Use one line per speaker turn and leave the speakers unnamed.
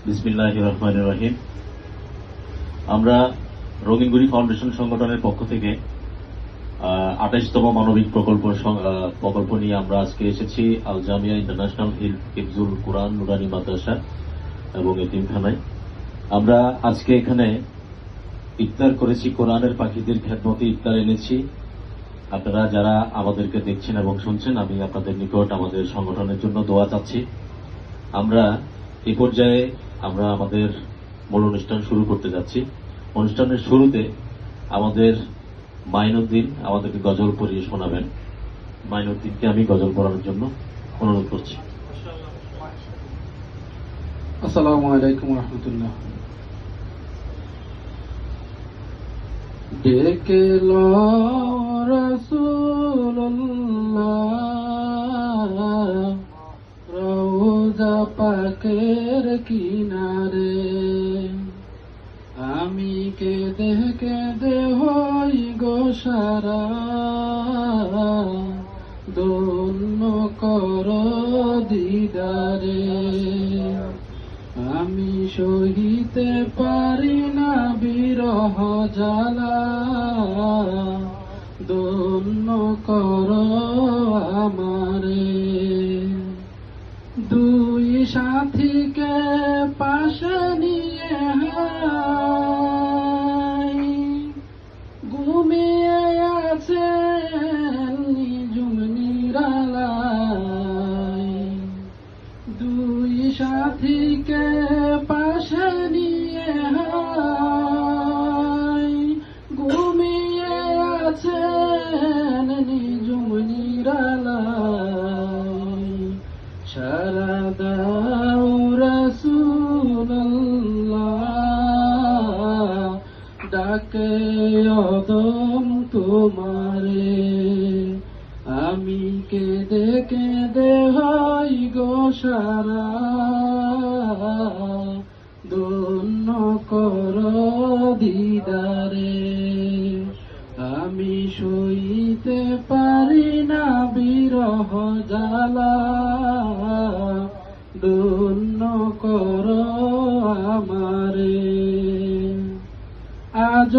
বিসমিল্লাহির রহমানির রহিম। আমরা রঙিনগুড়ি ফাউন্ডেশন সংগঠনের পক্ষ থেকে 28তম মানবিক প্রকল্প নিয়ে আমরা আজকে এসেছি আল জামিয়া ইন্টারন্যাশনাল হিফজুল কুরআন নুরানি মাদ্রাসা এবং এতিমখানায়। আমরা আজকে এখানে ইফতার করেছি, কোরআনের পাখিদের খেদমতে ইফতার এনেছি। আপনারা যারা আমাদেরকে দেখছেন এবং শুনছেন, আমি আপনাদের নিকট আমাদের সংগঠনের জন্য দোয়া চাচ্ছি। আমরা এই পর্যায়ে আমরা আমাদের মূল অনুষ্ঠান শুরু করতে যাচ্ছি। অনুষ্ঠানের শুরুতে আমাদের মাইনুদ্দিন আমাদেরকে গজল পড়িয়ে শোনাবেন। মাইনুদ্দিনকে আমি গজল পড়ানোর জন্য অনুরোধ করছি।
আসসালামু আলাইকুম রহমতুল্লাহ। ডেকে লো রাসূলুল্লাহ রওজা পাকের কিনারে, আমি কেঁদে কেঁদে হই গো সারা, ধন্য কর দিদারে। আমি সহিতে পারি না বিরহ জ্বালা, ধন্য কর আমারে। দুই সাথীকে পাশে নিয়ে ঘুমিয়ে আছে নিজুম নিরালায়। দুই সাথীকে পাশে নিয়ে ঘুমিয়ে আছে নিজুম নিরালায়। সারা দাও রাসূলুল্লাহ, ডাকে অদম তোমারে। আমি কেঁদে কেঁদে হই গো সারা, ধন্য কর দিদারে। আমি সইতে পারি না বিরহ জ্বালা, ধন্য কর আমারে। আজ